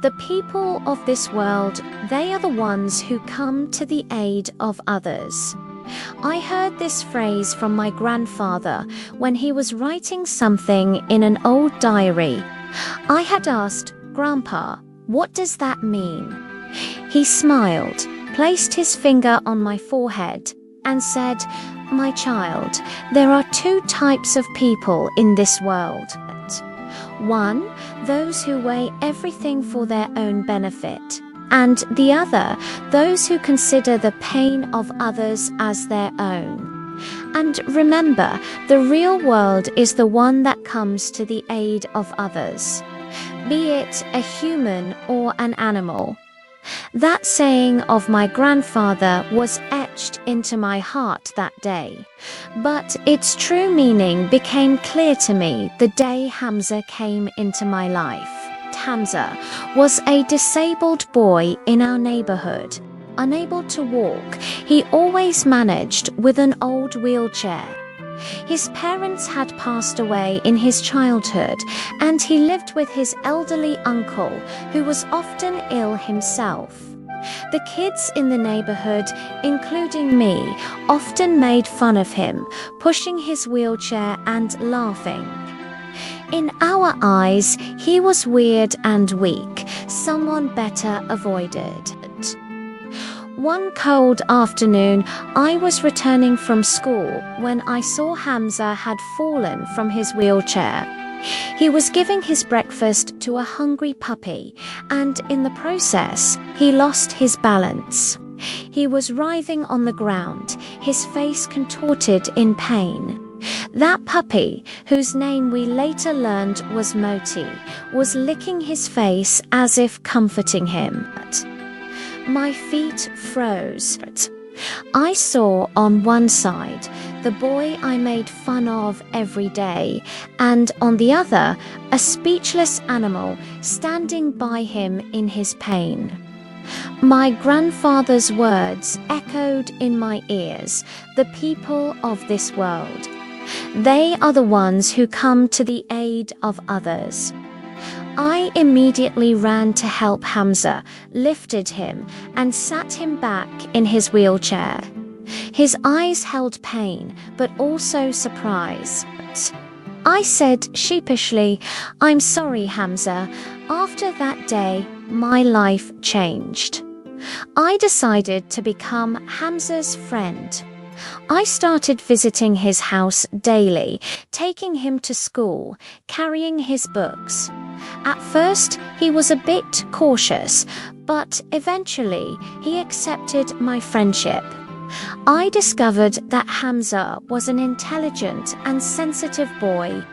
The people of this world, they are the ones who come to the aid of others. I heard this phrase from my grandfather when he was writing something in an old diary. I had asked, "Grandpa, what does that mean?" He smiled, placed his finger on my forehead, and said, "My child, there are two types of people in this world. One, those who weigh everything for their own benefit, and the other, those who consider the pain of others as their own. And remember, the real world is the one that comes to the aid of others, be it a human or an animal." That saying of my grandfather was etched into my heart that day, but its true meaning became clear to me the day Hamza came into my life. Hamza was a disabled boy in our neighborhood. Unable to walk, he always managed with an old wheelchair. His parents had passed away in his childhood, and he lived with his elderly uncle, who was often ill himself. The kids in the neighborhood, including me, often made fun of him, pushing his wheelchair and laughing. In our eyes, he was weird and weak, someone better avoided. One cold afternoon, I was returning from school when I saw Hamza had fallen from his wheelchair. He was giving his breakfast to a hungry puppy, and in the process, he lost his balance. He was writhing on the ground, his face contorted in pain. That puppy, whose name we later learned was Moti, was licking his face as if comforting him. My feet froze. I saw on one side the boy I made fun of every day, and on the other, a speechless animal standing by him in his pain. My grandfather's words echoed in my ears, the people of this world. They are the ones who come to the aid of others. I immediately ran to help Hamza, lifted him, and sat him back in his wheelchair. His eyes held pain, but also surprise. I said sheepishly, "I'm sorry, Hamza. After that day, my life changed." I decided to become Hamza's friend. I started visiting his house daily, taking him to school, carrying his books. At first, he was a bit cautious, but eventually he accepted my friendship. I discovered that Hamza was an intelligent and sensitive boy.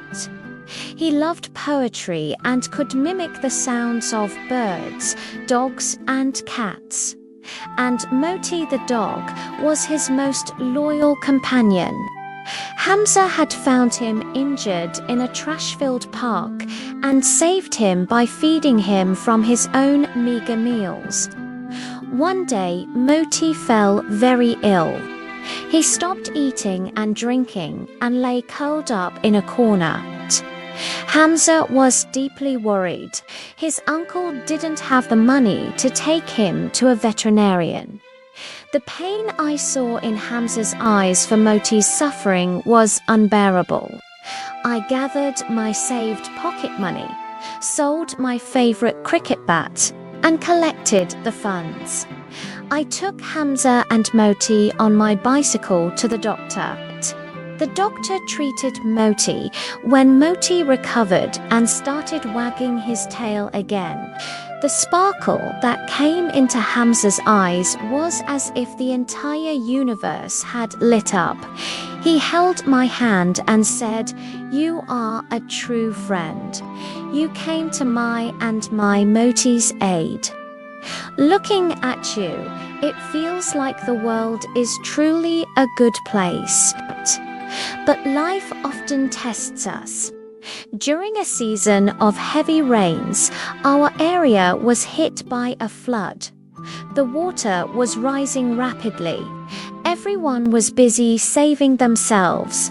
He loved poetry and could mimic the sounds of birds, dogs, and cats. And Moti the dog was his most loyal companion. Hamza had found him injured in a trash-filled park and saved him by feeding him from his own meager meals. One day, Moti fell very ill. He stopped eating and drinking and lay curled up in a corner. Hamza was deeply worried. His uncle didn't have the money to take him to a veterinarian. The pain I saw in Hamza's eyes for Moti's suffering was unbearable. I gathered my saved pocket money, sold my favorite cricket bat, and collected the funds. I took Hamza and Moti on my bicycle to the doctor. The doctor treated Moti. When Moti recovered and started wagging his tail again, the sparkle that came into Hamza's eyes was as if the entire universe had lit up. He held my hand and said, "You are a true friend. You came to my and my Moti's aid. Looking at you, it feels like the world is truly a good place. But life often tests us. During a season of heavy rains, our area was hit by a flood. The water was rising rapidly. Everyone was busy saving themselves.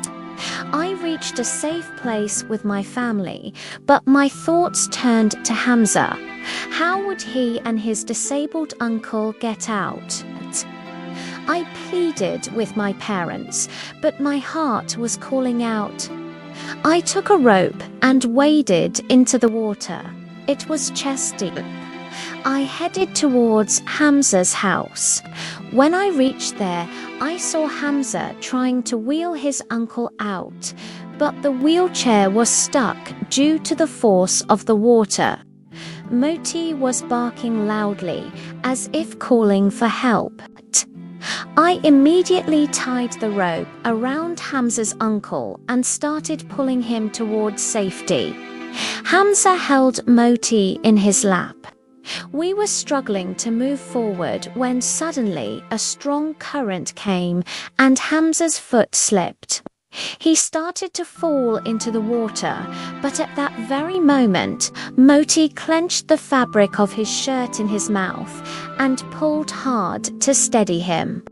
I reached a safe place with my family, but my thoughts turned to Hamza. How would he and his disabled uncle get out? I pleaded with my parents, but my heart was calling out. I took a rope and waded into the water. It was chest deep. I headed towards Hamza's house. When I reached there, I saw Hamza trying to wheel his uncle out, but the wheelchair was stuck due to the force of the water. Moti was barking loudly, as if calling for help. I immediately tied the rope around Hamza's uncle and started pulling him towards safety. Hamza held Moti in his lap. We were struggling to move forward when suddenly a strong current came and Hamza's foot slipped. He started to fall into the water, but at that very moment, Moti clenched the fabric of his shirt in his mouth and pulled hard to steady him.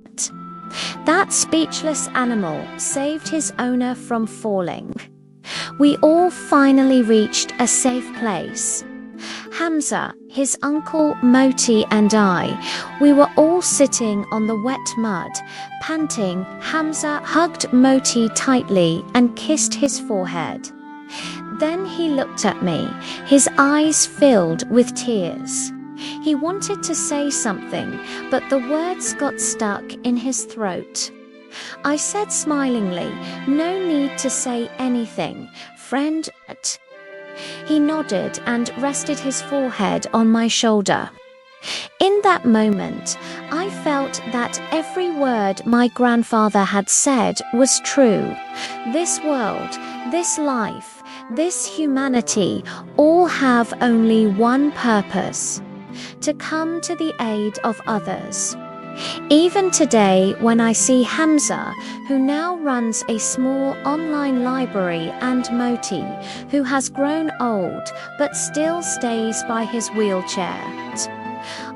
That speechless animal saved his owner from falling. We all finally reached a safe place. Hamza, his uncle, Moti, and I, we were all sitting on the wet mud, panting. Hamza hugged Moti tightly and kissed his forehead. Then he looked at me, his eyes filled with tears. He wanted to say something, but the words got stuck in his throat. I said smilingly, "No need to say anything, friend." He nodded and rested his forehead on my shoulder. In that moment, I felt that every word my grandfather had said was true. This world, this life, this humanity all have only one purpose: to come to the aid of others. Even today, when I see Hamza, who now runs a small online library, and Moti, who has grown old but still stays by his wheelchair,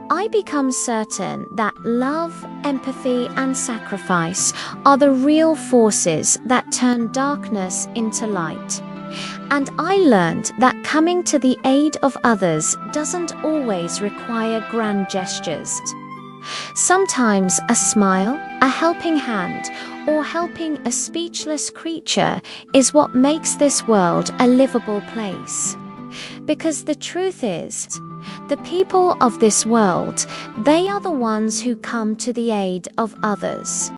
I become certain that love, empathy, and sacrifice are the real forces that turn darkness into light. And I learned that coming to the aid of others doesn't always require grand gestures. Sometimes a smile, a helping hand, or helping a speechless creature is what makes this world a livable place. Because the truth is, the people of this world, they are the ones who come to the aid of others.